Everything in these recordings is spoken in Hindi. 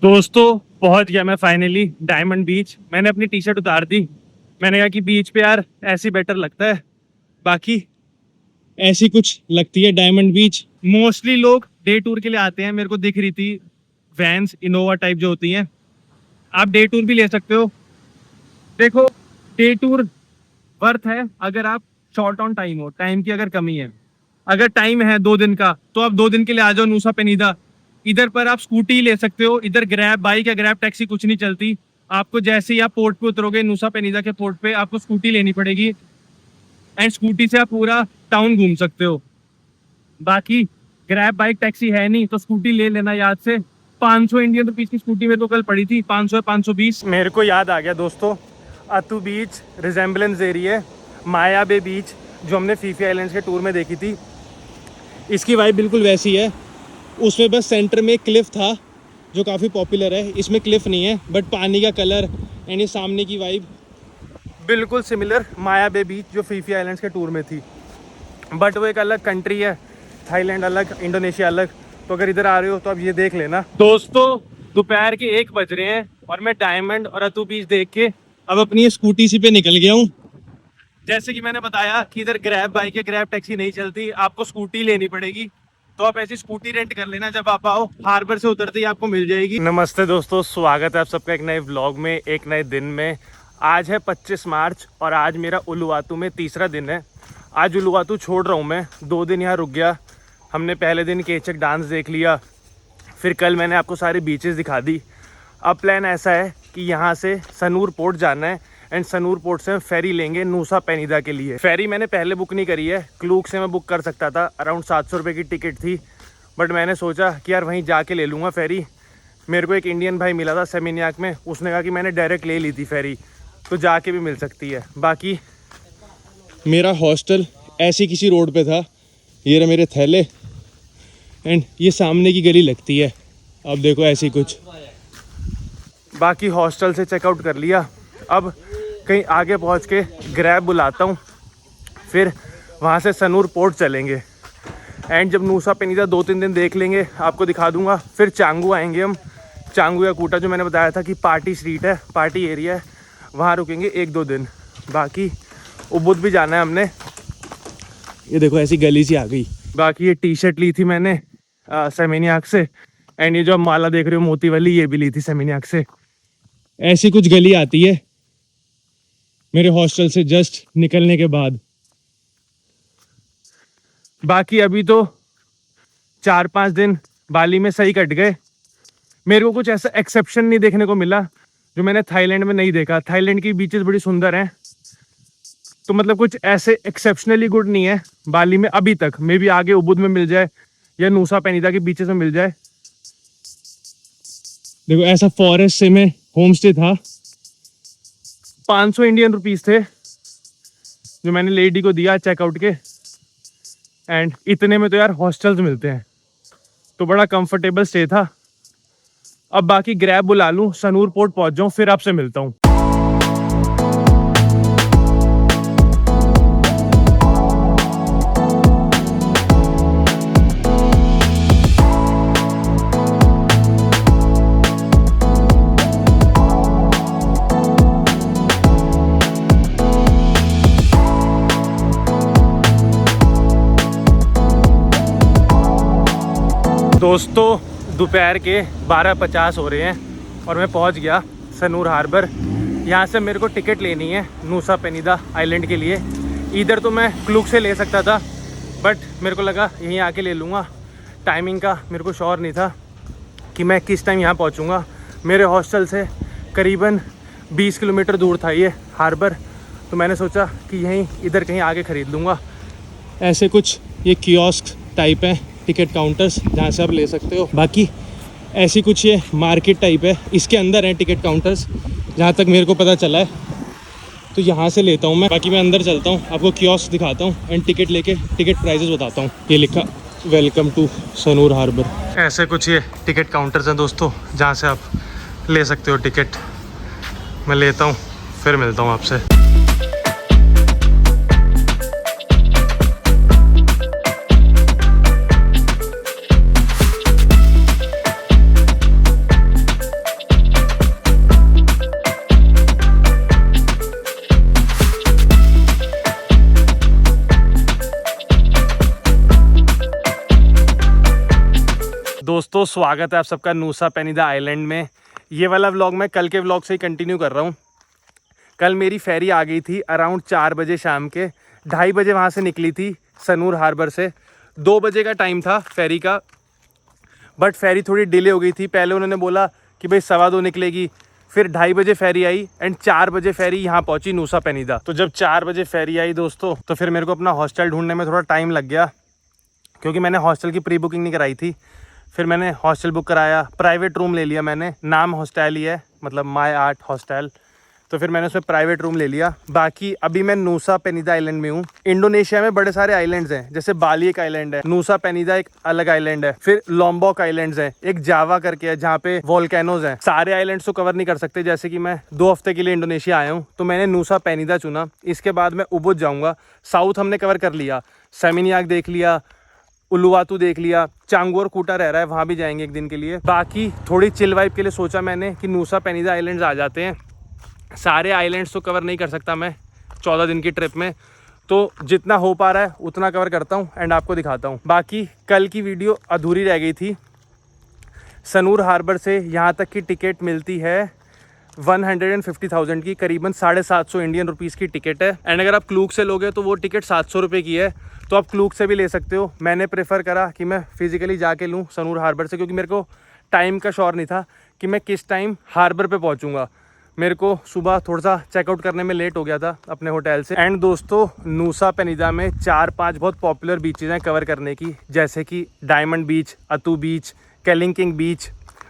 दोस्तों पहुंच गया मैं फाइनली डायमंड बीच। मैंने अपनी टी शर्ट उतार दी। मैंने कहा कि बीच पे यार ऐसे बेटर लगता है। बाकी ऐसी कुछ लगती है डायमंड बीच। मोस्टली लोग डे टूर के लिए आते हैं। मेरे को दिख रही थी वैन्स इनोवा टाइप जो होती हैं। आप डे टूर भी ले सकते हो। देखो, डे टूर वर्थ है अगर आप शॉर्ट ऑन टाइम हो, टाइम की अगर कमी है। अगर टाइम है 2 दिन का तो आप 2 दिन के लिए आ जाओ नूसा पेनीदा। इधर पर आप स्कूटी ले सकते हो। इधर ग्रैब बाइक या ग्रैब टैक्सी कुछ नहीं चलती। आपको जैसे ही आप पोर्ट पे उतरोगे, नूसा पेनीदा के पोर्ट पे आपको स्कूटी लेनी पड़ेगी एंड स्कूटी से आप पूरा टाउन घूम सकते हो। बाकी ग्रैब बाइक टैक्सी है नहीं तो स्कूटी ले लेना याद से। 500 इंडियन रुपीज की स्कूटी मेरे को कल पड़ी थी, 500 520। मेरे को याद आ गया दोस्तों, अतु बीच रिजेम्बलेंस एरिया माया बे बीच जो हमने फीफी आइलैंड्स के टूर में देखी थी। इसकी वाइब बिल्कुल वैसी है। उसमें बस सेंटर में एक क्लिफ था जो काफ़ी पॉपुलर है। इसमें क्लिफ नहीं है बट पानी का कलर एंड ये सामने की वाइब बिल्कुल सिमिलर माया बे बीच जो फीफी आइलैंड्स के टूर में थी। बट वो एक अलग कंट्री है, थाईलैंड अलग, इंडोनेशिया अलग। तो अगर इधर आ रहे हो तो अब ये देख लेना। दोस्तों दोपहर के 1 बज रहे हैं और मैं डायमंड और अतु बीच देख के अब अपनी स्कूटी सी पे निकल गया हूँ। जैसे कि मैंने बताया कि इधर ग्रैब बाइक या ग्रैब टैक्सी नहीं चलती, आपको स्कूटी लेनी पड़ेगी। तो आप ऐसी स्कूटी रेंट कर लेना, जब आप आओ हार्बर से उतरते ही आपको मिल जाएगी। नमस्ते दोस्तों, स्वागत है आप सबका एक नए व्लॉग में, एक नए दिन में। आज है 25 मार्च और आज मेरा उलुवातु में तीसरा दिन है। आज उलुवातु छोड़ रहा हूँ मैं। 2 दिन यहाँ रुक गया। हमने पहले दिन केचक डांस देख लिया, फिर कल मैंने आपको सारे बीचेस दिखा दी। अब प्लान ऐसा है कि यहाँ से सनूर पोर्ट जाना है एंड सनूर पोर्ट से फेरी लेंगे नूसा पेनीदा के लिए। फेरी मैंने पहले बुक नहीं करी है, क्लूक से मैं बुक कर सकता था। अराउंड 700 रुपये की टिकट थी, बट मैंने सोचा कि यार वहीं जाके ले लूँगा फेरी। मेरे को एक इंडियन भाई मिला था सेमिनियाक में, उसने कहा कि मैंने डायरेक्ट ले ली थी फेरी, तो जाके भी मिल सकती है। बाकी मेरा हॉस्टल ऐसी किसी रोड पे था। ये रहे मेरे थैले एंड ये सामने की गली लगती है। अब देखो ऐसी कुछ। बाकी हॉस्टल से चेकआउट कर लिया। अब कहीं आगे पहुंच के ग्रैब बुलाता हूँ, फिर वहाँ से सनूर पोर्ट चलेंगे एंड जब नूसा पेनीदा 2-3 दिन देख लेंगे आपको दिखा दूंगा। फिर चांगू आएंगे हम। चांगू या कूटा जो मैंने बताया था कि पार्टी स्ट्रीट है, पार्टी एरिया है, वहाँ रुकेंगे 1-2 दिन। बाकी उबुद भी जाना है हमने। ये देखो ऐसी गली सी आ गई। बाकी ये टी शर्ट ली थी मैंने सेमिनियाक से एंड ये जो आप माला देख रहे हो मोती वाली, ये भी ली थी सेमिनियाक से। ऐसी कुछ गली आती है मेरे हॉस्टल से जस्ट निकलने के बाद। बाकी अभी तो 4-5 दिन बाली में सही कट गए। मेरे को कुछ ऐसा एक्सेप्शन नहीं देखने को मिला जो मैंने थाईलैंड में नहीं देखा। थाईलैंड की बीचेस बड़ी सुंदर हैं, तो मतलब कुछ ऐसे एक्सेप्शनली गुड नहीं है बाली में अभी तक। मे बी आगे उबुद में मिल जाए या नूसा पेनीदा के बीचेस में मिल जाए। देखो ऐसा फॉरेस्ट से में होम स्टे था। 500 इंडियन रुपीस थे जो मैंने लेडी को दिया चेकआउट के। एंड इतने में तो यार हॉस्टल्स मिलते हैं, तो बड़ा कंफर्टेबल स्टे था। अब बाकी ग्रैब बुला लूँ, सनूर पोर्ट पहुंच जाऊँ, फिर आपसे मिलता हूँ। दोस्तों दोपहर के 12:50 हो रहे हैं और मैं पहुंच गया सनूर हार्बर। यहाँ से मेरे को टिकट लेनी है नूसा पेनीदा आइलैंड के लिए। इधर तो मैं क्लूक से ले सकता था, बट मेरे को लगा यहीं आके ले लूँगा। टाइमिंग का मेरे को श्योर नहीं था कि मैं किस टाइम यहाँ पहुँचूँगा। मेरे हॉस्टल से करीबन 20 किलोमीटर दूर था ये हार्बर, तो मैंने सोचा कि यहीं इधर कहीं आगे ख़रीद लूँगा। ऐसे कुछ ये कियोस्क टाइप हैं, टिकट काउंटर्स जहाँ से आप ले सकते हो। बाकी ऐसी कुछ ये मार्केट टाइप है, इसके अंदर है टिकट काउंटर्स जहाँ तक मेरे को पता चला है। तो यहाँ से लेता हूँ मैं। बाकी मैं अंदर चलता हूँ, आपको कियोस्क दिखाता हूँ एंड टिकट लेके टिकट प्राइजेस बताता हूँ। ये लिखा वेलकम टू सनूर हार्बर। ऐसे कुछ ये टिकट काउंटर्स हैं दोस्तों जहाँ से आप ले सकते हो टिकट। मैं लेता हूँ, फिर मिलता हूँ आपसे। दोस्तों स्वागत है आप सबका नूसा पेनिदा आइलैंड में। ये वाला व्लॉग मैं कल के व्लॉग से ही कंटिन्यू कर रहा हूँ। कल मेरी फेरी आ गई थी अराउंड 4 बजे शाम के, 2:30 बजे वहाँ से निकली थी सनूर हार्बर से। 2 बजे का टाइम था फेरी का, बट फेरी थोड़ी डिले हो गई थी। पहले उन्होंने बोला कि भाई 2:15 निकलेगी, फिर 2:30 बजे फेरी आई एंड 4 बजे फेरी यहाँ पहुँची नूसा पेनिदा। तो जब 4 बजे फेरी आई दोस्तों, तो फिर मेरे को अपना हॉस्टल ढूंढने में थोड़ा टाइम लग गया, क्योंकि मैंने हॉस्टल की प्री बुकिंग नहीं कराई थी। फिर मैंने हॉस्टल बुक कराया, प्राइवेट रूम ले लिया मैंने, नाम हॉस्टल ही है, मतलब माय आर्ट हॉस्टल। तो फिर मैंने उसमें प्राइवेट रूम ले लिया। बाकी अभी मैं नूसा पेनिदा आइलैंड में हूँ। इंडोनेशिया में बड़े सारे आइलैंड्स हैं, जैसे बाली एक आइलैंड है, नूसा पेनिदा एक अलग आइलैंड है, फिर लॉम्बॉक आइलैंड्स हैं, एक जावा करके है जहाँ पे वोल्केनोज हैं। सारे आइलैंड्स तो कवर नहीं कर सकते, जैसे कि मैं 2 हफ्ते के लिए इंडोनेशिया आया हूँ, तो मैंने नूसा पेनिदा चुना। इसके बाद मैं उबुद जाऊँगा। साउथ हमने कवर कर लिया, सेमिनियाक देख लिया, उलुवातू देख लिया, चांगू और कूटा रह रहा है, वहाँ भी जाएंगे एक दिन के लिए। बाकी थोड़ी चिल वाइब के लिए सोचा मैंने कि नूसा पेनिदा आइलैंड्स आ जाते हैं। सारे आइलैंड्स तो कवर नहीं कर सकता मैं 14 दिन की ट्रिप में, तो जितना हो पा रहा है उतना कवर करता हूँ एंड आपको दिखाता हूँ। बाकी कल की वीडियो अधूरी रह गई थी। सनूर हार्बर से यहाँ तक की टिकट मिलती है 150,000 की, करीबन 750 इंडियन रुपीज़ की टिकट है। एंड अगर आप क्लूक से लोगे तो वो टिकट 700 रुपये की है, तो आप क्लूक से भी ले सकते हो। मैंने प्रेफर करा कि मैं फ़िज़िकली जाके लूँ सनूर हार्बर से, क्योंकि मेरे को टाइम का श्योर नहीं था कि मैं किस टाइम हार्बर पे पहुँचूँगा। मेरे को सुबह थोड़ा सा चेकआउट करने में लेट हो गया था अपने होटल से। एंड दोस्तों नूसा पेनिदा में 4-5 बहुत पॉपुलर बीचेज़ हैं कवर करने की, जैसे कि Diamond Beach, Atuh Beach, Kelingking Beach,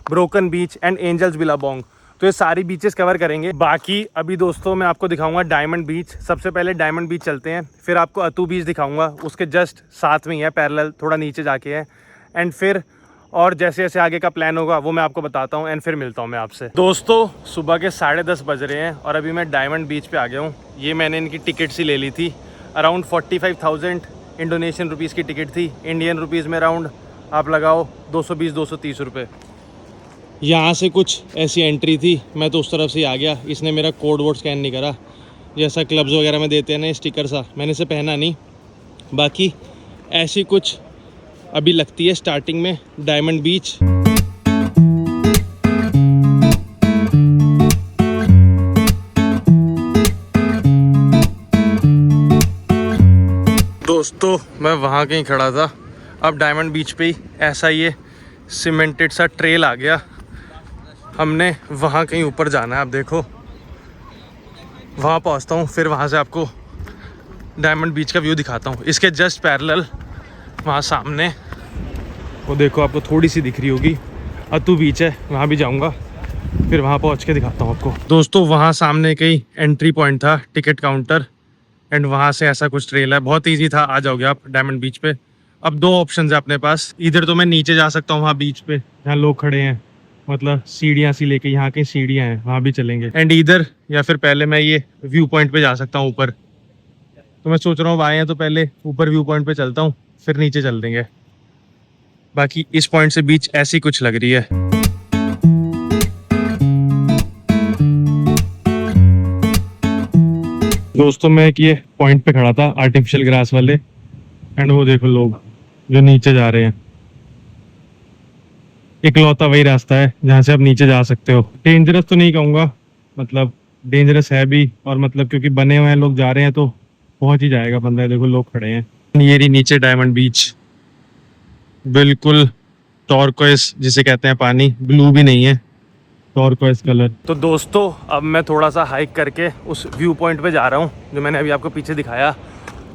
Broken Beach and Angel's Billabong. तो ये सारी बीचेस कवर करेंगे। बाकी अभी दोस्तों मैं आपको दिखाऊंगा डायमंड बीच। सबसे पहले डायमंड बीच चलते हैं, फिर आपको अतू बीच दिखाऊंगा, उसके जस्ट साथ में ही है, पैरेलल थोड़ा नीचे जाके है। एंड फिर और जैसे जैसे आगे का प्लान होगा वो मैं आपको बताता हूँ एंड फिर मिलता हूँ मैं आपसे। दोस्तों सुबह के 10:30 बज रहे हैं और अभी मैं डायमंड बीच पे आ गया हूँ। ये मैंने इनकी टिकट सी ले ली थी, अराउंड 45,000 इंडोनेशियन रुपीज़ की टिकट थी। इंडियन रुपीज़ में अराउंड आप लगाओ 220-230 रुपये। यहाँ से कुछ ऐसी एंट्री थी, मैं तो उस तरफ से ही आ गया। इसने मेरा कोड वोड स्कैन नहीं करा, जैसा क्लब्स वगैरह में देते हैं ना स्टिकर सा, मैंने इसे पहना नहीं। बाकी ऐसी कुछ अभी लगती है स्टार्टिंग में डायमंड बीच। दोस्तों मैं वहाँ कहीं खड़ा था, अब डायमंड बीच पे ही ऐसा ये सीमेंटेड सा ट्रेल आ गया। हमने वहाँ कहीं ऊपर जाना है, आप देखो वहाँ पहुँचता हूँ, फिर वहाँ से आपको डायमंड बीच का व्यू दिखाता हूँ। इसके जस्ट पैरेलल वहाँ सामने वो देखो, आपको थोड़ी सी दिख रही होगी, अतू बीच है, वहाँ भी जाऊँगा, फिर वहाँ पहुँच के दिखाता हूँ आपको। दोस्तों वहाँ सामने कहीं एंट्री पॉइंट था, टिकट काउंटर, एंड वहाँ से ऐसा कुछ ट्रेल है, बहुत ईजी था, आ जाओगे आप डायमंड बीच पे। अब 2 ऑप्शन है अपने पास, इधर तो मैं नीचे जा सकता हूँ वहाँ बीच पे जहाँ लोग खड़े हैं, मतलब सीढ़ियाँ सी लेके, यहाँ कहीं सीढ़ियाँ हैं, वहाँ भी चलेंगे। एंड इधर या फिर पहले मैं ये व्यू पॉइंट पे जा सकता हूँ ऊपर, तो मैं सोच रहा हूँ आए हैं तो पहले ऊपर व्यू पॉइंट पे चलता हूँ, फिर नीचे चल देंगे। बाकी इस पॉइंट से बीच ऐसी कुछ लग रही है। दोस्तों मैं एक ये पॉइंट पे खड़ा था आर्टिफिशियल ग्रास वाले, एंड वो देखो लोग जो नीचे जा रहे हैं। इकलौता वही रास्ता है जहाँ से आप नीचे जा सकते हो। डेंजरस तो नहीं कहूँगा, मतलब डेंजरस है भी, और मतलब क्योंकि बने हुए हैं, लोग जा रहे हैं तो पहुंच ही जाएगा बंदा। देखो लोग खड़े हैं। ये रही नीचे डायमंड बीच, बिल्कुल टॉर्कोइस जिसे कहते हैं पानी, ब्लू भी नहीं है, टॉर्कोइस कलर। तो दोस्तों अब मैं थोड़ा सा हाइक करके उस व्यू पॉइंट पे जा रहा हूँ जो मैंने अभी आपको पीछे दिखाया।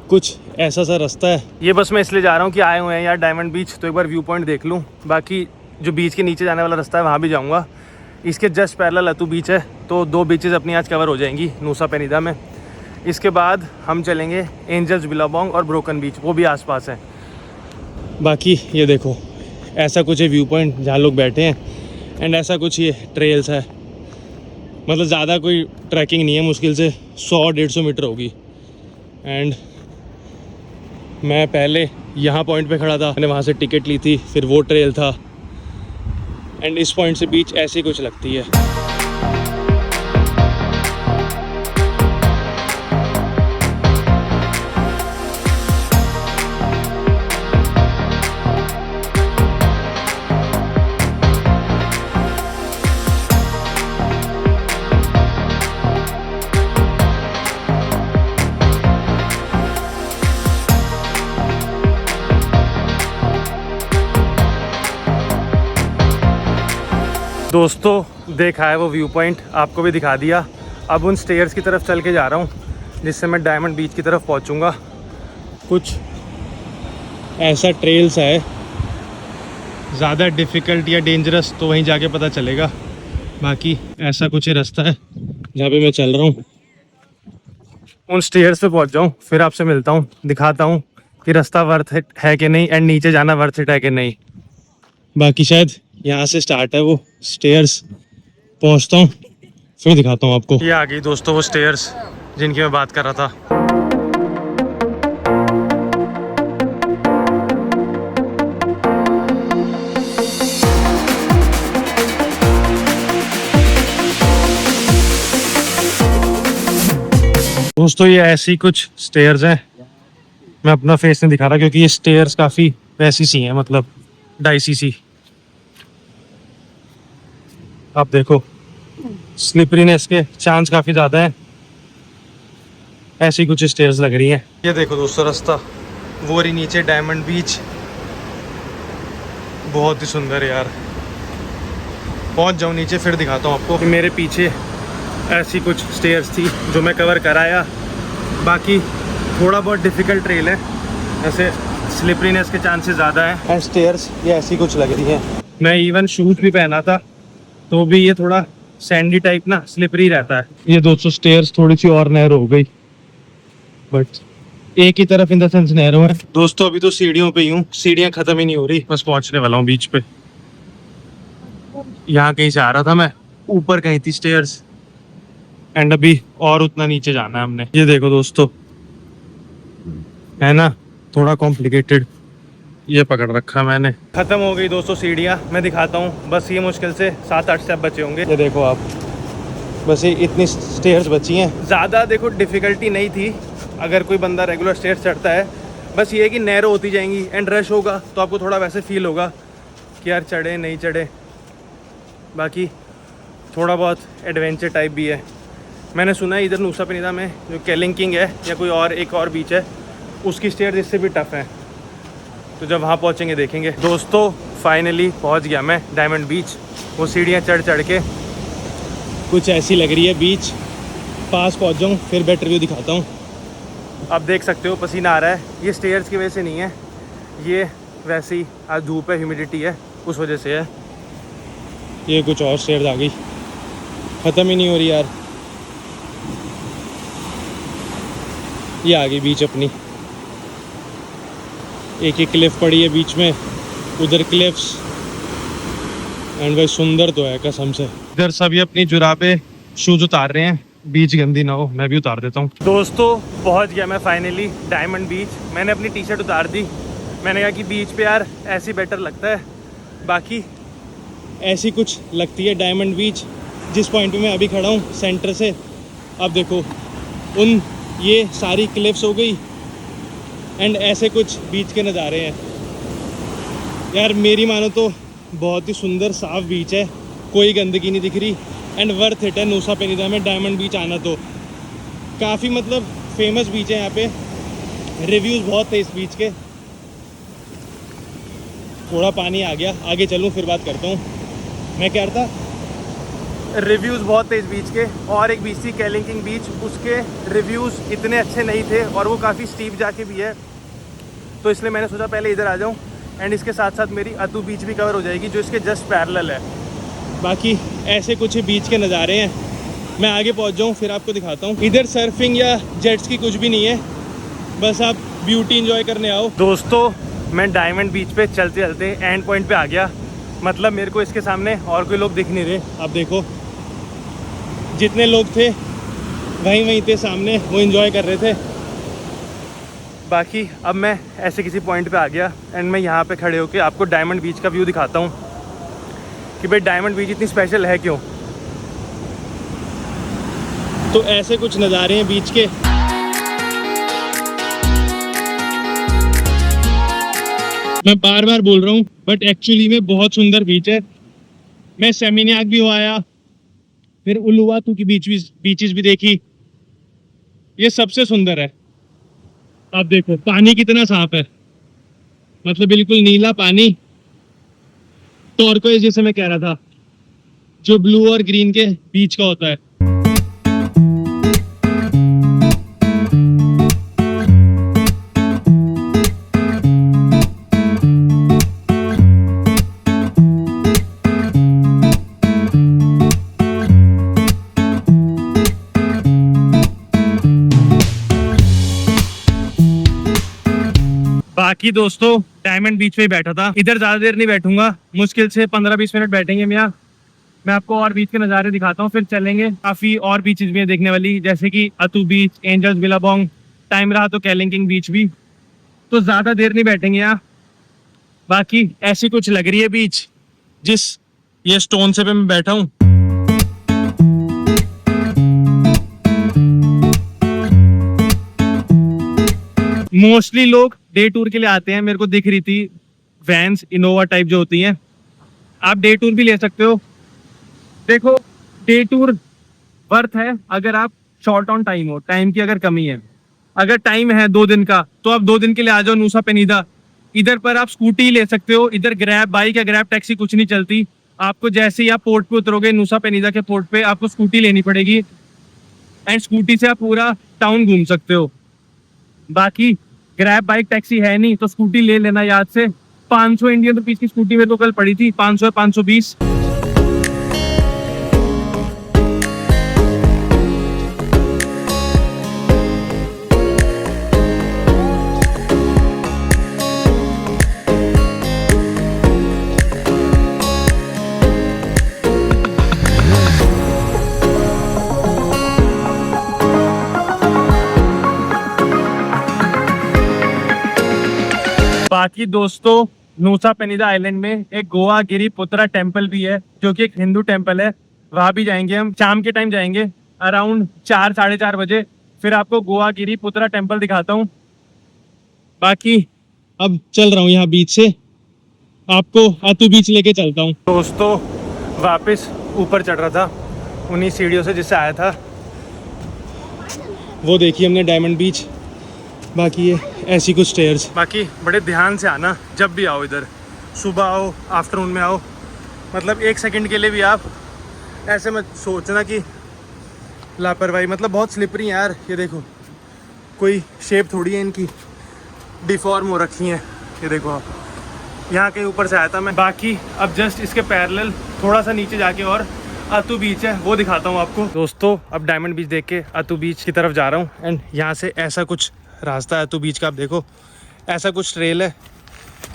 कुछ ऐसा सा रास्ता है, ये बस मैं इसलिए जा रहा हूँ कि आए हुए हैं यार डायमंड बीच, तो एक बार व्यू पॉइंट देख लूँ। बाकी जो बीच के नीचे जाने वाला रास्ता है वहाँ भी जाऊँगा। इसके जस्ट पैरेलल अतू बीच है, तो 2 बीचेस अपनी आज कवर हो जाएंगी नूसा पेनिदा में। इसके बाद हम चलेंगे एंजल्स बिलाबोंग और ब्रोकन बीच, वो भी आसपास है। बाकी ये देखो ऐसा कुछ है व्यू पॉइंट जहाँ लोग बैठे हैं, एंड ऐसा कुछ ये ट्रेल्स है, मतलब ज़्यादा कोई ट्रैकिंग नहीं है, मुश्किल से 100-150 मीटर होगी। एंड मैं पहले यहाँ पॉइंट पे खड़ा था, मैंने वहाँ से टिकट ली थी, फिर वो ट्रेल था, एंड इस पॉइंट से बीच ऐसी कुछ लगती है। दोस्तों देखा है वो व्यू पॉइंट, आपको भी दिखा दिया। अब उन स्टेयर्स की तरफ चल के जा रहा हूँ जिससे मैं डायमंड बीच की तरफ पहुँचूँगा। कुछ ऐसा ट्रेल्स है, ज़्यादा डिफ़िकल्ट या डेंजरस तो वहीं जाके पता चलेगा। बाकी ऐसा कुछ ही रास्ता है जहाँ पे मैं चल रहा हूँ। उन स्टेयर्स पे पहुँच जाऊँ फिर आपसे मिलता हूँ, दिखाता हूँ कि रास्ता वर्थ इट है कि नहीं एंड नीचे जाना वर्थ इट है कि नहीं। बाकी शायद यहाँ से स्टार्ट है वो स्टेयर्स, पहुँचता हूँ फिर दिखाता हूँ आपको। ये आ गई दोस्तों वो स्टेयर्स जिनकी मैं बात कर रहा था। दोस्तों ये ऐसी कुछ स्टेयर्स हैं, मैं अपना फेस नहीं दिखा रहा क्योंकि ये स्टेयर्स काफ़ी वैसी सी हैं, मतलब डाइसी सी। आप देखो स्लिपरीनेस के चांस काफ़ी ज़्यादा हैं। ऐसी कुछ स्टेयर्स लग रही हैं। ये देखो दोस्तों रास्ता, वो रही नीचे डायमंड बीच, बहुत ही सुंदर है यार। पहुंच जाऊँ नीचे फिर दिखाता हूँ आपको। मेरे पीछे ऐसी कुछ स्टेयर्स थी जो मैं कवर कराया। बाकी थोड़ा बहुत डिफ़िकल्ट ट्रेल है, ऐसे स्लिपरीनेस के चांसेस ज़्यादा हैं। एंड स्टेयर्स ये ऐसी कुछ लग रही हैं। मैं इवन शूज़ भी पहना था तो भी ये थोड़ा सैंडी टाइप ना स्लिपरी रहता है। ये 200 स्टेयर्स थोड़ी सी और नैरो हो गई, बट एक ही तरफ इन द सेंस नैरो है। दोस्तों अभी तो सीढ़ियों पे ही हूँ, सीढ़ियाँ खत्म ही नहीं हो रही, बस पहुँचने वाला हूँ बीच पे। यहाँ कहीं से आ रहा था मैं, ऊपर कहीं थी स्टेयर्स एंड अभी और उतना नीचे जाना है हमने। ये देखो दोस्तों, है ना थोड़ा कॉम्प्लिकेटेड, ये पकड़ रखा मैंने। खत्म हो गई दोस्तों सीढ़ियाँ, मैं दिखाता हूँ। बस ये मुश्किल से 7-8 स्टेप बचे होंगे। ये देखो आप, बस ये इतनी स्टेयर्स बची हैं। ज़्यादा देखो डिफ़िकल्टी नहीं थी अगर कोई बंदा रेगुलर स्टेयर्स चढ़ता है। बस ये है कि नैरो होती जाएंगी एंड रश होगा तो आपको थोड़ा वैसे फील होगा कि यार चढ़े नहीं चढ़े। बाकी थोड़ा बहुत एडवेंचर टाइप भी है। मैंने सुना है इधर नूसा पेनिदा में जो केलिंकिंग है या कोई और एक और बीच है, उसकी स्टेयर्स इससे भी टफ़ हैं। तो जब वहाँ पहुँचेंगे देखेंगे। दोस्तों फाइनली पहुँच गया मैं डायमंड बीच। वो सीढ़ियाँ चढ़ चढ़ के कुछ ऐसी लग रही है बीच। पास पहुँच जाऊँ फिर बेटर व्यू दिखाता हूँ। अब देख सकते हो पसीना आ रहा है, ये स्टेयर्स की वजह से नहीं है, ये वैसे ही आज धूप है, ह्यूमिडिटी है, उस वजह से है। ये कुछ और स्टेयर्स आ गई, ख़त्म ही नहीं हो रही यार। ये आ गई बीच अपनी, एक एक क्लिफ पड़ी है बीच में, उधर क्लिफ्स। एंड भाई सुंदर तो है कसम से। इधर सभी अपनी जुराबे शूज़ उतार रहे हैं, बीच गंदी ना हो, मैं भी उतार देता हूँ। दोस्तों पहुँच गया मैं फाइनली डायमंड बीच। मैंने अपनी टी शर्ट उतार दी, मैंने कहा कि बीच पे यार ऐसी बेटर लगता है। बाकी ऐसी कुछ लगती है डायमंड बीच जिस पॉइंट पे मैं अभी खड़ा हूँ सेंटर से। अब देखो उन ये सारी क्लिफ्स हो गई एंड ऐसे कुछ बीच के नज़ारे हैं यार। मेरी मानो तो बहुत ही सुंदर साफ बीच है, कोई गंदगी नहीं दिख रही एंड वर्थ इट है नूसा पेनिदा में डायमंड बीच आना। तो काफ़ी मतलब फेमस बीच है यहाँ पे, रिव्यूज़ बहुत थे इस बीच के। थोड़ा पानी आ गया, आगे चलूँ फिर बात करता हूँ। मैं कह रहा था रिव्यूज़ बहुत थे इस बीच के, और एक बीच थी केलिंकिंग बीच, उसके रिव्यूज़ इतने अच्छे नहीं थे और वो काफ़ी स्टीप जाके भी है। तो इसलिए मैंने सोचा पहले इधर आ जाऊँ एंड इसके साथ साथ मेरी अतू बीच भी कवर हो जाएगी जो इसके जस्ट पैरेलल है। बाकी ऐसे कुछ बीच के नज़ारे हैं, मैं आगे पहुँच जाऊँ फिर आपको दिखाता हूँ। इधर सर्फिंग या जेट्स की कुछ भी नहीं है, बस आप ब्यूटी इंजॉय करने आओ। दोस्तों मैं डायमंड बीच पे चलते चलते एंड पॉइंट पे आ गया, मतलब मेरे को इसके सामने और कोई लोग दिख नहीं रहे। आप देखो जितने लोग थे वहीं थे सामने, वो एंजॉय कर रहे थे। बाकी अब मैं ऐसे किसी पॉइंट पे आ गया एंड मैं यहाँ पे खड़े होके आपको डायमंड बीच का व्यू दिखाता हूँ कि भाई डायमंड बीच इतनी स्पेशल है क्यों। तो ऐसे कुछ नज़ारे हैं बीच के। मैं बार बार बोल रहा हूँ बट एक्चुअली में बहुत सुंदर बीच है। मैं सेमिनियाक भी हो आया, फिर उलुवातू की बीचेस भी देखी, ये सबसे सुंदर है। आप देखो पानी कितना साफ है, मतलब बिल्कुल नीला पानी, टॉर्कोइज जैसे मैं कह रहा था। जो ब्लू और ग्रीन के बीच का होता है। बाकी दोस्तों डायमंड बीच पे ही बैठा था, इधर ज्यादा देर नहीं बैठूंगा, मुश्किल से 15-20 मिनट बैठेंगे हम यहाँ। मैं आपको और बीच के नज़ारे दिखाता हूँ, फिर चलेंगे। काफी और बीचेस भी है देखने वाली, जैसे कि अतु बीच, एंजल्स बिलाबोंग, टाइम रहा तो कैलिंकिंग बीच भी। तो ज्यादा देर नहीं बैठेंगे यहाँ। बाकी ऐसी कुछ लग रही है बीच, जिस ये स्टोन से पे मैं बैठा हूँ। मोस्टली लोग डे टूर के लिए आते हैं, मेरे को दिख रही थी वैन्स इनोवा टाइप जो होती हैं। आप डे टूर भी ले सकते हो। देखो डे टूर वर्थ है अगर आप शॉर्ट ऑन टाइम हो, टाइम की अगर कमी है। अगर टाइम है 2 दिन का तो आप 2 दिन के लिए आ जाओ नूसा पेनिदा। इधर पर आप स्कूटी ले सकते हो, इधर ग्रैब बाइक या ग्रैब टैक्सी कुछ नहीं चलती। आपको जैसे ही आप पोर्ट पे उतरोगे नूसा पेनिदा के पोर्ट पे, आपको स्कूटी लेनी पड़ेगी एंड स्कूटी से आप पूरा टाउन घूम सकते हो। बाकी ग्रैब बाइक टैक्सी है नहीं तो स्कूटी ले लेना याद से। 500 इंडियन रुपीज की स्कूटी मेरे को कल पड़ी थी, 500 520। बाकी दोस्तों नूसा पेनिदा आइलैंड में एक गोवा गिरी पुत्रा टेम्पल भी है, जो कि एक हिंदू टेम्पल है। वहां भी जाएंगे हम, शाम के टाइम जाएंगे अराउंड 4 साढ़े 4 बजे। फिर आपको गोवा गिरी पुत्रा टेम्पल दिखाता हूँ। बाकी अब चल रहा हूँ यहाँ बीच से, आपको अतु बीच लेके चलता हूँ। दोस्तों वापस ऊपर चढ़ रहा था उन्हीं सीढ़ियों से जिससे आया था। वो देखिए हमने डायमंड बीच। बाकी ये ऐसी कुछ स्टेयर्स। बाकी बड़े ध्यान से आना जब भी आओ इधर, सुबह आओ आफ्टरनून में आओ, मतलब 1 सेकंड के लिए भी आप ऐसे मत सोचना कि लापरवाही। मतलब बहुत स्लिपरी है यार, ये देखो कोई शेप थोड़ी है इनकी, डिफॉर्म हो रखी हैं। ये देखो आप, यहाँ के ऊपर से आया था मैं। बाकी अब जस्ट इसके पैरेलल थोड़ा सा नीचे जाके और अतु बीच है, वो दिखाता हूँ आपको। दोस्तों अब डायमंड बीच देख के अतु बीच की तरफ जा रहा हूँ एंड यहाँ से ऐसा कुछ रास्ता है अतु बीच का। आप देखो ऐसा कुछ ट्रेल है,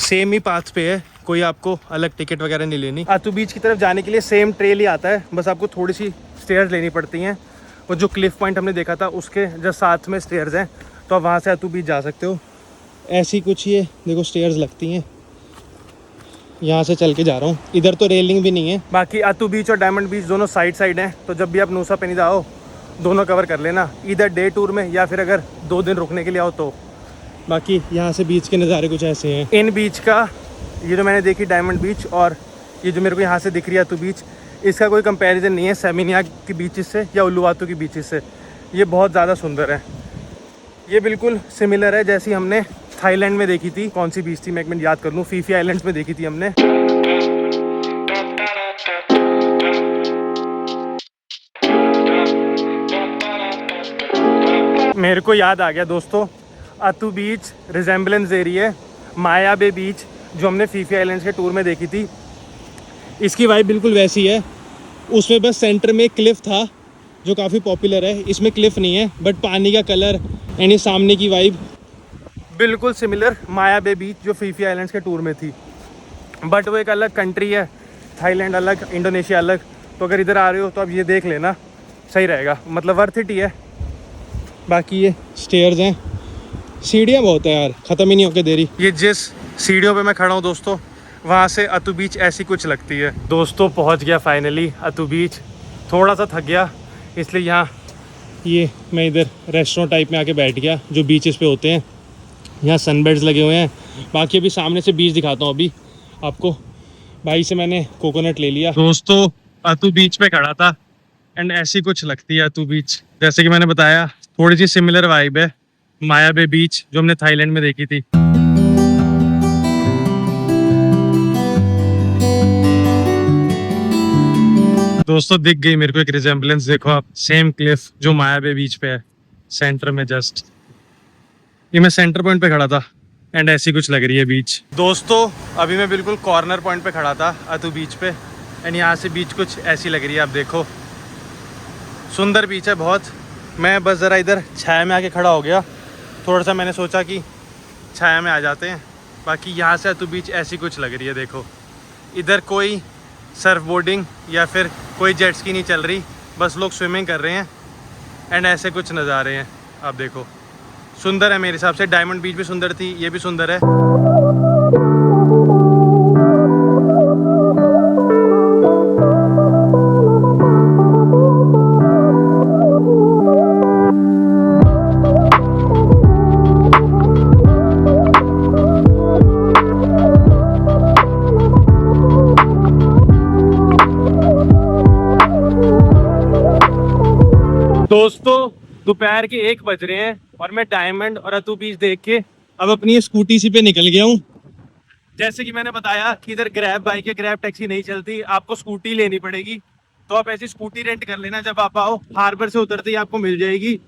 सेम ही पाथ पे है, कोई आपको अलग टिकट वगैरह नहीं लेनी। अतु बीच की तरफ जाने के लिए सेम ट्रेल ही आता है, बस आपको थोड़ी सी स्टेयर्स लेनी पड़ती हैं। और जो क्लिफ पॉइंट हमने देखा था उसके जस्ट साथ में स्टेयर्स हैं, तो आप वहाँ से अतु बीच जा सकते हो। ऐसी कुछ ये देखो स्टेयर्स लगती हैं, यहाँ से चल के जा रहा हूँ। इधर तो रेलिंग भी नहीं है। बाकी अतु बीच और डायमंड बीच दोनों साइड साइड हैं, तो जब भी आप नूसा पेनिदा आओ दोनों कवर कर लेना, इधर डे टूर में या फिर अगर 2 दिन रुकने के लिए आओ तो। बाकी यहाँ से बीच के नज़ारे कुछ ऐसे हैं। इन बीच का ये जो मैंने देखी डायमंड बीच और ये जो मेरे को यहाँ से दिख रही है अतु बीच, इसका कोई कंपैरिजन नहीं है सेमिनिया की बीचेस से या उल्लुवातु की बीचेस से। ये बहुत ज़्यादा सुंदर है। ये बिल्कुल सिमिलर है जैसी हमने थाईलैंड में देखी थी। कौन सी बीच थी मैं एक मिनट याद कर लूँ, फीफी आइलैंड्स में देखी थी हमने। मेरे को याद आ गया दोस्तों, अतु बीच रिजेंबलेंस दे रही है माया बे बीच जो हमने फीफी आइलैंड्स के टूर में देखी थी। इसकी वाइब बिल्कुल वैसी है। उसमें बस सेंटर में एक क्लिफ था जो काफ़ी पॉपुलर है, इसमें क्लिफ नहीं है, बट पानी का कलर यानी सामने की वाइब बिल्कुल सिमिलर माया बे बीच जो फीफी आइलैंड्स के टूर में थी। बट वो एक अलग कंट्री है, थाईलैंड अलग, इंडोनेशिया अलग। तो अगर इधर आ रहे हो तो अब ये देख लेना, सही रहेगा, मतलब वर्थ इट ही है। बाकी ये स्टेयर्स हैं, सीढ़ियाँ बहुत है यार, ख़त्म ही नहीं होके दे रही। ये जिस सीढ़ियों पे मैं खड़ा हूँ दोस्तों, वहाँ से अतु बीच ऐसी कुछ लगती है। दोस्तों पहुँच गया फाइनली अतु बीच। थोड़ा सा थक गया इसलिए यहाँ ये मैं इधर रेस्टोरेंट टाइप में आके बैठ गया जो बीचेस पे होते हैं। यहाँ सनबेड्स लगे हुए हैं। बाकी अभी सामने से बीच दिखाता हूँ अभी आपको। भाई से मैंने कोकोनट ले लिया। दोस्तों अतु बीच पे खड़ा था एंड ऐसी कुछ लगती है अतु बीच। जैसे कि मैंने बताया थोड़ी सी सिमिलर वाइब है माया बे बीच जो हमने थाईलैंड में देखी थी। दोस्तों दिख गई मेरे को एक रिजेम्बलेंस, देखो आप, सेम क्लिफ जो माया बे बीच पे है, सेंटर में जस्ट। ये मैं सेंटर पॉइंट पे खड़ा था एंड ऐसी कुछ लग रही है बीच। दोस्तों अभी मैं बिल्कुल कॉर्नर पॉइंट पे खड़ा था अतु बीच पे, एंड यहाँ से बीच कुछ ऐसी लग रही है। आप देखो सुंदर बीच है बहुत। मैं बस ज़रा इधर छाया में आके खड़ा हो गया, थोड़ा सा मैंने सोचा कि छाया में आ जाते हैं। बाकी यहाँ से अतु बीच ऐसी कुछ लग रही है। देखो इधर कोई सर्फ बोर्डिंग या फिर कोई जेट स्की नहीं चल रही, बस लोग स्विमिंग कर रहे हैं एंड ऐसे कुछ नज़ारे हैं। आप देखो सुंदर है मेरे हिसाब से। डायमंड बीच भी सुंदर थी, ये भी सुंदर है। दोस्तों दोपहर के 1 बज रहे हैं और मैं डायमंड और अतु बीच देख के अब अपनी स्कूटी सी पे निकल गया हूँ। जैसे कि मैंने बताया कि इधर ग्रैब बाइक या ग्रैब टैक्सी नहीं चलती, आपको स्कूटी लेनी पड़ेगी। तो आप ऐसी स्कूटी रेंट कर लेना, जब आप आओ हार्बर से उतरते ही आपको मिल जाएगी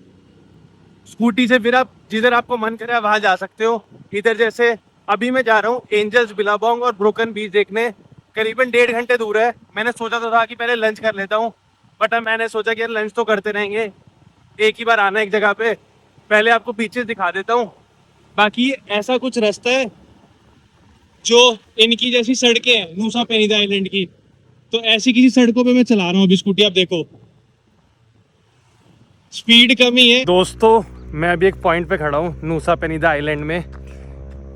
स्कूटी से। फिर आप जिधर आपको मन करे वहां जा सकते हो। इधर जैसे अभी मैं जा रहा हूँ एंजल्स बिलाबोंग और ब्रोकन बीच देखने, करीबन 1.5 घंटे दूर है। मैंने सोचा तो था कि पहले लंच कर लेता हूँ, बट अब मैंने सोचा कि यार लंच तो करते रहेंगे, एक ही बार आना एक जगह पे, पहले आपको बीचेस दिखा देता हूँ। बाकी ऐसा कुछ रास्ता है जो इनकी जैसी सड़कें हैं नूसा पेनिदा आइलैंड की, तो ऐसी किसी सड़कों पे मैं चला रहा हूँ अभी स्कूटी। आप देखो स्पीड कम ही है। दोस्तों मैं अभी एक पॉइंट पे खड़ा हूँ नूसा पेनिदा आइलैंड में,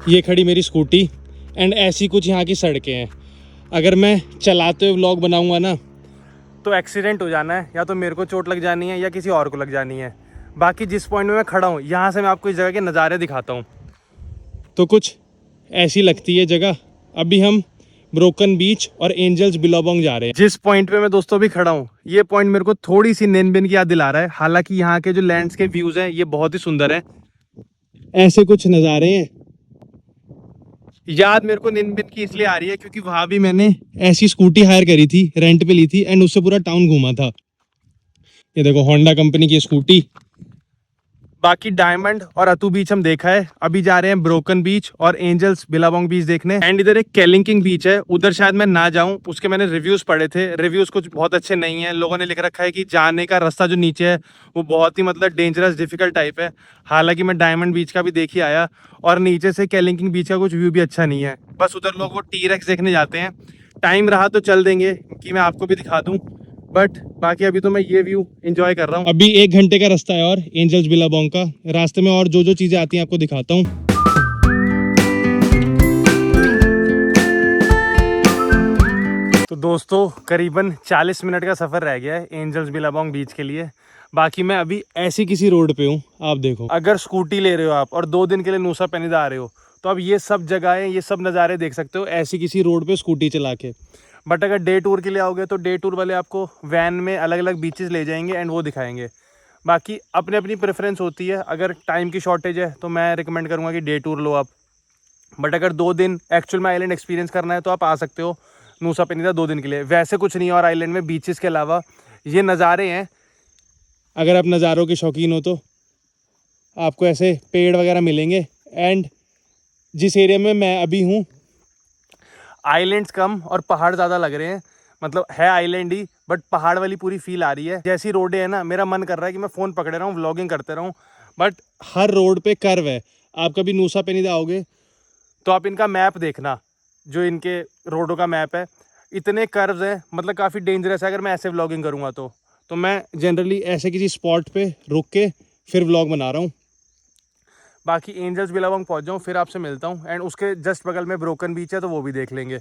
ये खड़ी मेरी स्कूटी एंड ऐसी कुछ यहाँ की सड़कें हैं। अगर मैं चलाते हुए व्लॉग बनाऊंगा ना तो एक्सीडेंट हो जाना है, या तो मेरे को चोट लग जानी है या किसी और को लग जानी है। बाकी जिस पॉइंट में मैं खड़ा हूँ यहाँ से मैं आपको इस जगह के नज़ारे दिखाता हूँ, तो कुछ ऐसी लगती है जगह। अभी हम ब्रोकन बीच और एंजल्स बिलाबोंग जा रहे हैं। जिस पॉइंट पे मैं दोस्तों भी खड़ा हूँ, ये पॉइंट मेरे को थोड़ी सी नेनबिन की याद दिला रहा है। हालांकि यहाँ के जो लैंडस्केप व्यूज हैं ये बहुत ही सुंदर है। ऐसे कुछ नज़ारे हैं। याद मेरे को निनबिन की इसलिए आ रही है क्योंकि वहां भी मैंने ऐसी स्कूटी हायर करी थी, रेंट पे ली थी एंड उससे पूरा टाउन घूमा था। ये देखो होंडा कंपनी की स्कूटी। बाकी डायमंड और अतु बीच हम देखा है, अभी जा रहे हैं ब्रोकन बीच और एंजल्स बिलाबोंग बीच देखने। एंड इधर एक केलिंकिंग बीच है, उधर शायद मैं ना जाऊं, उसके मैंने रिव्यूज पढ़े थे, रिव्यूज कुछ बहुत अच्छे नहीं है। लोगों ने लिख रखा है कि जाने का रास्ता जो नीचे है वो बहुत ही मतलब डेंजरस डिफिकल्ट टाइप है। हालांकि मैं डायमंड बीच का भी देख ही आया और नीचे से केलिंकिंग बीच का कुछ व्यू भी अच्छा नहीं है। बस उधर लोग वो टी-रेक्स देखने जाते हैं। टाइम रहा तो चल देंगे कि मैं आपको भी दिखा दूं, बट बाकी अभी तो मैं ये व्यू एंजॉय कर रहा हूँ। अभी 1 घंटे का रास्ता है और एंजल्स बिलाबोंग का। रास्ते में और जो जो चीजें आती हैं आपको दिखाता हूँ। तो दोस्तों करीबन 40 मिनट का सफर रह गया है एंजल्स बिलाबोंग बीच के लिए। बाकी मैं अभी ऐसी किसी रोड पे हूँ। आप देखो अगर स्कूटी ले रहे हो आप और 2 दिन के लिए नूसा पेनिदा आ रहे हो तो अब ये सब जगहें, ये सब नज़ारे देख सकते हो ऐसी किसी रोड पे स्कूटी चला के। बट अगर डे टूर के लिए आओगे तो डे टूर वाले आपको वैन में अलग अलग बीचेस ले जाएंगे एंड वो दिखाएंगे। बाकी अपनी अपनी प्रेफरेंस होती है। अगर टाइम की शॉर्टेज है तो मैं रिकमेंड करूँगा कि डे टूर लो आप। बट अगर 2 दिन एक्चुअल में आइलैंड एक्सपीरियंस करना है तो आप आ सकते हो नूसा पेनिदा 2 दिन के लिए। वैसे कुछ नहीं है और आइलैंड में बीचेस के अलावा ये नज़ारे हैं। अगर आप नज़ारों के शौकीन हो तो आपको ऐसे पेड़ वगैरह मिलेंगे। एंड जिस एरिया में मैं अभी हूँ आइलैंड्स कम और पहाड़ ज़्यादा लग रहे हैं। मतलब है आइलैंड ही बट पहाड़ वाली पूरी फील आ रही है। जैसी रोडें है ना, मेरा मन कर रहा है कि मैं फ़ोन पकड़े रहूँ, व्लॉगिंग करते रहूँ, बट हर रोड पे कर्व है। आप कभी नूसा पेनिदा आओगे तो आप इनका मैप देखना, जो इनके रोडों का मैप है, इतने कर्व्स हैं, मतलब काफ़ी डेंजरस है अगर मैं ऐसे व्लॉगिंग करूँगा तो मैं जनरली ऐसे किसी स्पॉट पे रुक के फिर व्लॉग बना रहा हूँ। बाकी एंजल्स बिलाबोंग पहुँच जाऊँ फिर आपसे मिलता हूँ। एंड उसके जस्ट बगल में ब्रोकन बीच है तो वो भी देख लेंगे।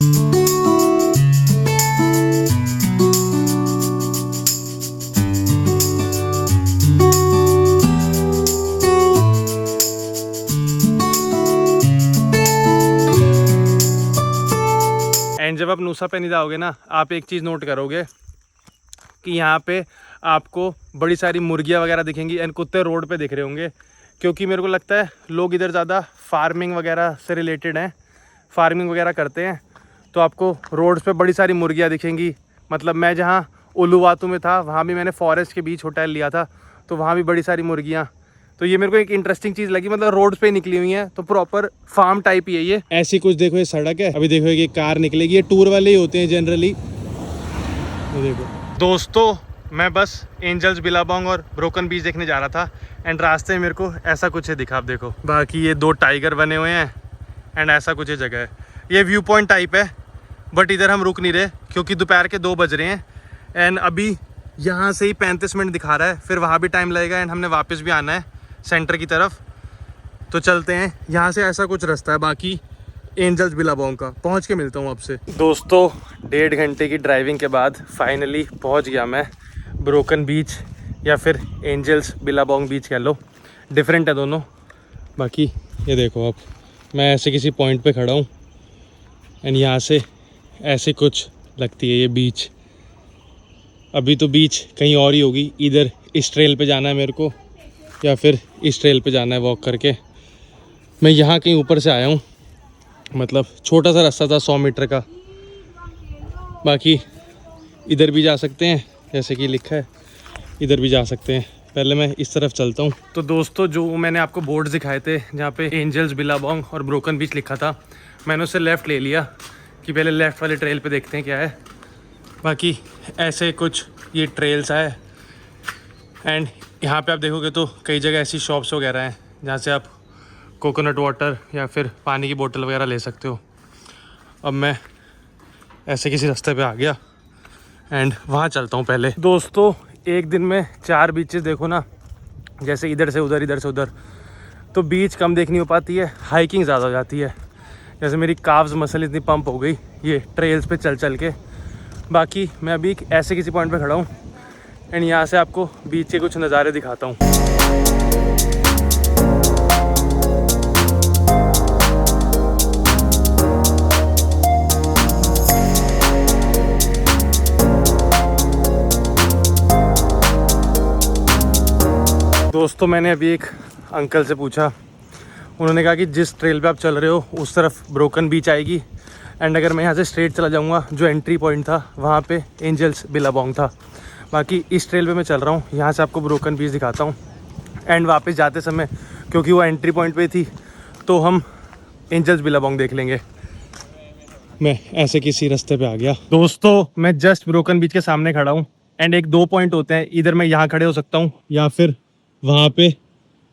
एंड जब आप नूसा पेनिदा आओगे ना, आप एक चीज़ नोट करोगे कि यहाँ पे आपको बड़ी सारी मुर्गियाँ वगैरह दिखेंगी एंड कुत्ते रोड पे दिख रहे होंगे, क्योंकि मेरे को लगता है लोग इधर ज़्यादा फार्मिंग वगैरह से रिलेटेड हैं, फार्मिंग वगैरह करते हैं। तो आपको रोड्स पे बड़ी सारी मुर्गियाँ दिखेंगी। मतलब मैं जहाँ उलुवातू में था, वहाँ भी मैंने फॉरेस्ट के बीच होटल लिया था, तो वहाँ भी बड़ी सारी मुर्गियाँ। तो ये मेरे को एक इंटरेस्टिंग चीज़ लगी, मतलब रोड पे निकली हुई हैं, तो प्रॉपर फार्म टाइप ही है ये। ऐसी कुछ देखो, ये सड़क है, अभी देखो ये कार निकलेगी, ये टूर वाले ही होते हैं जनरली। ये देखो दोस्तों, मैं बस एंजल्स बिलाबोंग और ब्रोकन बीच देखने जा रहा था, एंड रास्ते में मेरे को ऐसा कुछ है दिखा, आप देखो। बाकी ये 2 टाइगर बने हुए हैं, एंड ऐसा कुछ ये जगह है। ये व्यू पॉइंट टाइप है, बट इधर हम रुक नहीं रहे क्योंकि दोपहर के 2 बज रहे हैं, एंड अभी यहाँ से ही 35 मिनट दिखा रहा है, फिर वहाँ भी टाइम लगेगा, एंड हमने वापस भी आना है सेंटर की तरफ। तो चलते हैं, यहाँ से ऐसा कुछ रास्ता है बाकी एंजल्स बिलाबोंग का। पहुँच के मिलता हूँ आपसे। दोस्तों 1.5 घंटे की ड्राइविंग के बाद फाइनली पहुँच गया मैं ब्रोकन बीच, या फिर एंजल्स बिलाबोंग बीच कह लो, डिफरेंट है दोनों। बाकी ये देखो, अब मैं ऐसे किसी पॉइंट पे खड़ा हूँ, एंड यहाँ से ऐसे कुछ लगती है ये बीच। अभी तो बीच कहीं और ही होगी, इधर इस ट्रेल पे जाना है मेरे को, या फिर इस ट्रेल पे जाना है वॉक करके। मैं यहाँ कहीं ऊपर से आया हूँ, मतलब छोटा सा रास्ता था 100 मीटर का। बाकी इधर भी जा सकते हैं, जैसे कि लिखा है इधर भी जा सकते हैं। पहले मैं इस तरफ चलता हूँ। तो दोस्तों जो मैंने आपको बोर्ड दिखाए थे जहाँ पे एंजल्स बिलाबोंग और ब्रोकन बीच लिखा था, मैंने उससे लेफ़्ट ले लिया कि पहले लेफ़्ट वाले ट्रेल पे देखते हैं क्या है। बाकी ऐसे कुछ ये ट्रेल्स है, एंड यहाँ पे आप देखोगे तो कई जगह ऐसी शॉप्स वगैरह हैं जहाँ से आप कोकोनट वाटर या फिर पानी की बोतल वगैरह ले सकते हो। अब मैं ऐसे किसी रास्ते पे आ गया, एंड वहाँ चलता हूँ पहले। दोस्तों एक दिन में 4 बीचेस देखो ना, जैसे इधर से उधर, इधर से उधर, तो बीच कम देखनी हो पाती है, हाइकिंग ज़्यादा हो जाती है। जैसे मेरी काव्स मसल इतनी पंप हो गई ये ट्रेल्स पे चल चल के। बाकी मैं अभी एक ऐसे किसी पॉइंट पे खड़ा हूँ, एंड यहाँ से आपको बीच के कुछ नज़ारे दिखाता हूँ। दोस्तों मैंने अभी एक अंकल से पूछा, उन्होंने कहा कि जिस ट्रेल पे आप चल रहे हो उस तरफ ब्रोकन बीच आएगी, एंड अगर मैं यहाँ से स्ट्रेट चला जाऊँगा जो एंट्री पॉइंट था वहाँ पे एंजल्स बिलाबोंग था। बाकी इस ट्रेल पे मैं चल रहा हूँ, यहाँ से आपको ब्रोकन बीच दिखाता हूँ, एंड वापस जाते समय क्योंकि वो एंट्री पॉइंट पे थी तो हम एंजल्स बिलाबोंग देख लेंगे। मैं ऐसे किसी रास्ते पे आ गया। दोस्तों मैं जस्ट ब्रोकन बीच के सामने खड़ा हूँ, एंड एक 2 पॉइंट होते हैं, इधर मैं यहाँ खड़े हो सकता हूँ या फिर वहाँ पे।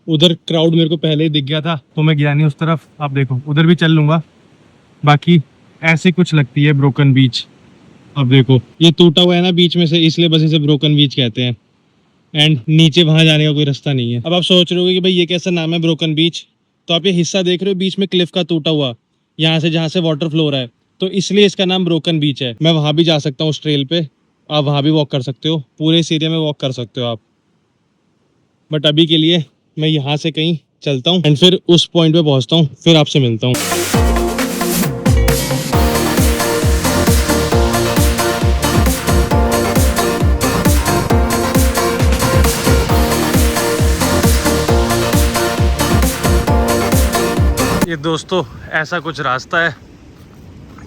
उधर क्राउड मेरे को पहले ही दिख गया था तो मैं गया नहीं उस तरफ, आप देखो उधर भी चल लूँगा। बाकी ऐसे कुछ लगती है ब्रोकन बीच। अब देखो ये टूटा हुआ है ना बीच में से, इसलिए बस इसे ब्रोकन बीच कहते हैं, एंड नीचे वहाँ जाने का कोई रास्ता नहीं है। अब आप सोच रहे हो कि भाई ये कैसा नाम है ब्रोकन बीच, तो आप ये हिस्सा देख रहे हो बीच में क्लिफ का टूटा हुआ, यहाँ से जहाँ से वाटर फ्लो रहा है, तो इसलिए इसका नाम ब्रोकन बीच है। मैं वहाँ भी जा सकता हूँ उस ट्रेल पे, आप वहाँ भी वॉक कर सकते हो, पूरे इस एरिया में वॉक कर सकते हो आप। बट अभी के लिए मैं यहाँ से कहीं चलता हूँ, एंड फिर उस पॉइंट पे पहुँचता हूँ, फिर आपसे मिलता हूँ। ये दोस्तों ऐसा कुछ रास्ता है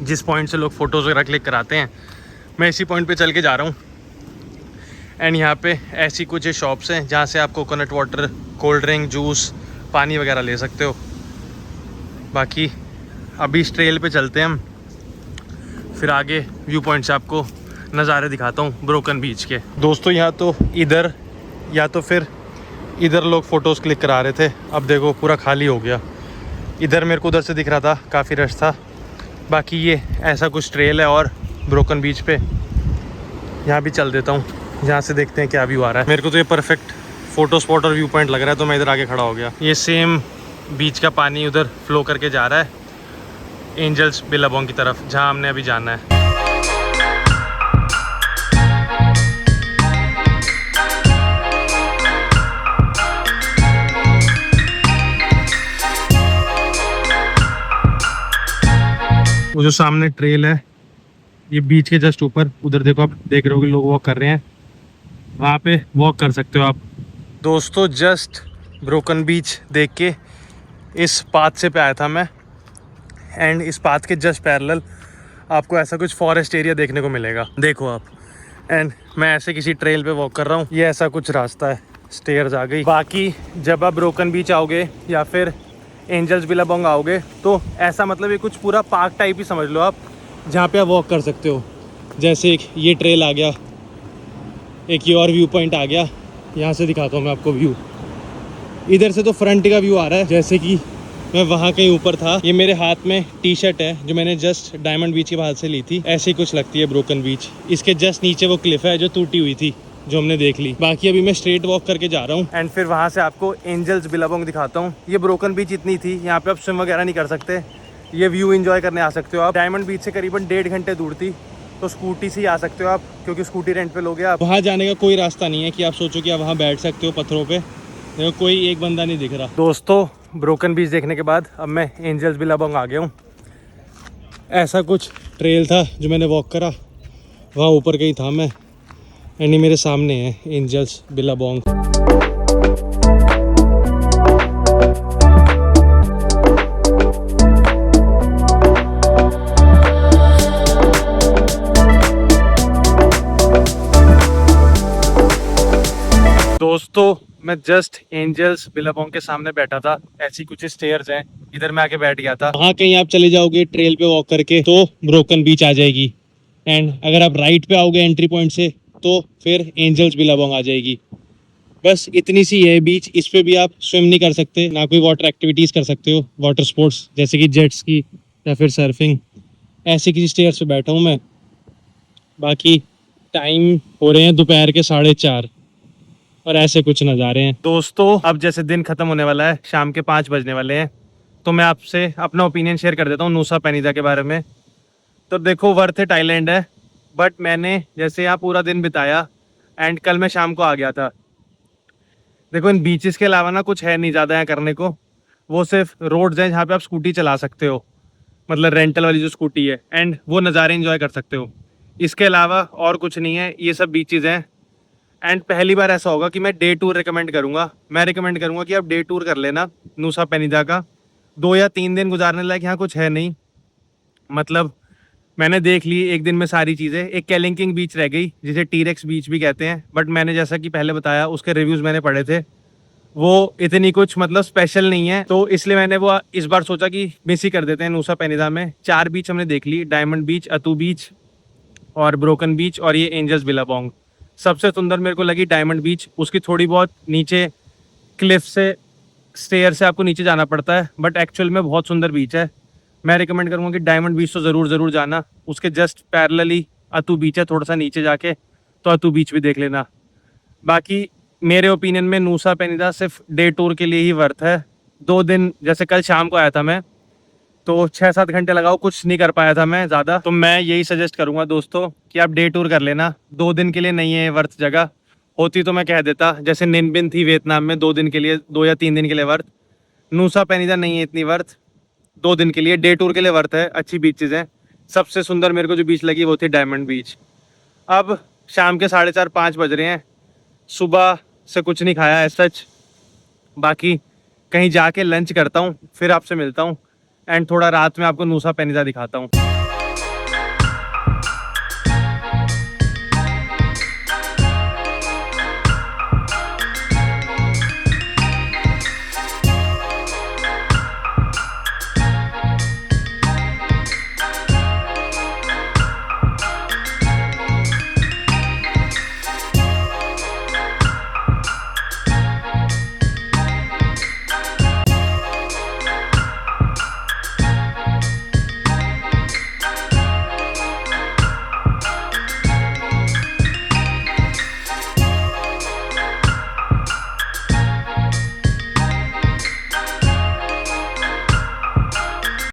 जिस पॉइंट से लोग फ़ोटोज़ वगैरह क्लिक कराते हैं। मैं इसी पॉइंट पे चल के जा रहा हूँ, एंड यहाँ पे ऐसी कुछ शॉप्स हैं जहाँ से आप coconut water, cold drink, juice, पानी वगैरह ले सकते हो। बाकी अभी इस ट्रेल पे चलते हैं हम, फिर आगे व्यू पॉइंट से आपको नज़ारे दिखाता हूँ ब्रोकन बीच के। दोस्तों यहाँ तो इधर या तो फिर इधर लोग फ़ोटोज़ क्लिक करा रहे थे, अब देखो पूरा खाली हो गया। इधर मेरे को उधर से दिख रहा था, काफ़ी रश था। बाकी ये ऐसा कुछ ट्रेल है और ब्रोकन बीच पे यहाँ भी चल देता हूँ, यहाँ से देखते हैं क्या व्यू आ रहा है। मेरे को तो ये परफेक्ट फ़ोटो स्पॉट और व्यू पॉइंट लग रहा है, तो मैं इधर आके खड़ा हो गया। ये सेम बीच का पानी उधर फ्लो करके जा रहा है एंजल्स बिलाबोंग की तरफ, जहाँ हमने अभी जाना है। वो जो सामने ट्रेल है ये बीच के जस्ट ऊपर, उधर देखो आप देख रहे हो कि लोग वॉक कर रहे हैं, वहाँ पे वॉक कर सकते हो आप। दोस्तों जस्ट ब्रोकन बीच देख के इस पाथ से पे आया था मैं, एंड इस पाथ के जस्ट पैरेलल आपको ऐसा कुछ फॉरेस्ट एरिया देखने को मिलेगा। देखो आप एंड मैं ऐसे किसी ट्रेल पे वॉक कर रहा हूँ। ये ऐसा कुछ रास्ता है, स्टेयर्स आ गई। बाकी जब आप ब्रोकन बीच आओगे या फिर एंजल्स बिलाबोंग आओगे तो ऐसा मतलब ये कुछ पूरा पार्क टाइप ही समझ लो आप, जहाँ पे आप वॉक कर सकते हो। जैसे एक ये ट्रेल आ गया, एक ये और व्यू पॉइंट आ गया। यहाँ से दिखाता हूँ मैं आपको व्यू। इधर से तो फ्रंट का व्यू आ रहा है, जैसे कि मैं वहाँ कहीं ऊपर था। ये मेरे हाथ में टी शर्ट है जो मैंने जस्ट डायमंड बीच के बाहर से ली थी। ऐसे ही कुछ लगती है ब्रोकन बीच। इसके जस्ट नीचे वो क्लिफ है जो टूटी हुई थी, जो हमने देख ली। बाकी अभी मैं स्ट्रेट वॉक करके जा रहा हूँ एंड फिर वहाँ से आपको एंजल्स बिलाबोंग दिखाता हूँ। ये ब्रोकन बीच इतनी थी, यहाँ पे आप स्विम वगैरह नहीं कर सकते, ये व्यू एंजॉय करने आ सकते हो आप। डायमंड बीच से करीबन 1.5 घंटे दूर थी, तो स्कूटी से ही आ सकते हो आप, क्योंकि स्कूटी रेंट पे लोगे आप। वहाँ जाने का कोई रास्ता नहीं है कि आप सोचो कि आप वहाँ बैठ सकते हो पत्थरों पे। देखो कोई एक बंदा नहीं दिख रहा। दोस्तों ब्रोकन बीच देखने के बाद अब मैं एंजल्स बिलाबोंग आ गया हूँ। ऐसा कुछ ट्रेल था जो मैंने वॉक करा, वहाँ ऊपर कहीं था मैं। एंड ये मेरे सामने है एंजल्स बिलाबोंग। दोस्तों मैं जस्ट एंजल्स बिलाबोंग के सामने बैठा था। ऐसी कुछ स्टेयर्स हैं, इधर मैं आके बैठ गया था। वहाँ कहीं आप चले जाओगे ट्रेल पे वॉक करके तो ब्रोकन बीच आ जाएगी। एंड अगर आप राइट पे आओगे एंट्री पॉइंट से तो फिर एंजल्स बिलाबोंग आ जाएगी। बस इतनी सी है बीच। इस पे भी आप स्विम नहीं कर सकते, ना कोई वाटर एक्टिविटीज़ कर सकते हो, वाटर स्पोर्ट्स जैसे कि जेट स्की या फिर सर्फिंग। ऐसे किसी स्टेयर्स पे बैठा हूँ मैं। बाकी टाइम हो रहे हैं दोपहर के 4:30 और ऐसे कुछ नज़ारे हैं। दोस्तों अब जैसे दिन खत्म होने वाला है, शाम के 5 बजने वाले हैं, तो मैं आपसे अपना ओपिनियन शेयर कर देता हूँ नूसा पेनिदा के बारे में। तो देखो वर्थ इट आइलैंड है, बट मैंने जैसे यहाँ पूरा दिन बिताया एंड कल मैं शाम को आ गया था। देखो इन बीचेस के अलावा ना कुछ है नहीं ज़्यादा यहाँ करने को। वो सिर्फ रोड्स हैं जहाँ पे आप स्कूटी चला सकते हो, मतलब रेंटल वाली जो स्कूटी है, एंड वो नज़ारे इंजॉय कर सकते हो। इसके अलावा और कुछ नहीं है, ये सब बीचेज़ हैं। एंड पहली बार ऐसा होगा कि मैं डे टूर रिकमेंड करूँगा। मैं रिकमेंड करूँगा कि आप डे टूर कर लेना नूसा पेनिदा का। 2 या 3 दिन गुजारने लायक यहाँ कुछ है नहीं, मतलब मैंने देख ली एक दिन में सारी चीज़ें। एक केलिंकिंग बीच रह गई जिसे टीरेक्स बीच भी कहते हैं, बट मैंने जैसा कि पहले बताया उसके रिव्यूज़ मैंने पढ़े थे, वो इतनी कुछ मतलब स्पेशल नहीं है, तो इसलिए मैंने वो इस बार सोचा कि मिस ही कर देते हैं नूसा पेनिदा में। 4 बीच हमने देख ली, डायमंड बीच, अतू बीच और ब्रोकन बीच और ये एंजल्स बिलाबोंग। सबसे सुंदर मेरे को लगी डायमंड बीच। उसकी थोड़ी बहुत नीचे क्लिफ से स्टेयर से आपको नीचे जाना पड़ता है, बट एक्चुअल में बहुत सुंदर बीच है। मैं रिकमेंड करूँगा कि डायमंड बीच तो ज़रूर जाना। उसके जस्ट पैरेलल ही अतू बीच है, थोड़ा सा नीचे जाके, तो अतू बीच भी देख लेना। बाकी मेरे ओपिनियन में नूसा पेनिदा सिर्फ डे टूर के लिए ही वर्थ है। 2 दिन, जैसे कल शाम को आया था मैं, तो 6-7 घंटे लगाओ, कुछ नहीं कर पाया था मैं ज़्यादा। तो मैं यही सजेस्ट करूँगा दोस्तों कि आप डे टूर कर लेना। 2 दिन के लिए नहीं है वर्थ जगह। होती तो मैं कह देता, जैसे निनबिन थी वियतनाम में 2 दिन के लिए, 2 या 3 दिन के लिए वर्थ। नूसा पेनिदा नहीं है इतनी वर्थ, 2 दिन के लिए डे टूर के लिए वर्थ है। अच्छी बीचेज हैं। सबसे सुंदर मेरे को जो बीच लगी वो थी डायमंड बीच। अब शाम के 4:30-5 बज रहे हैं, सुबह से कुछ नहीं खाया है सच। बाकी कहीं जाके लंच करता हूँ, फिर आपसे मिलता हूँ एंड थोड़ा रात में आपको नूसा पेनिदा दिखाता हूँ।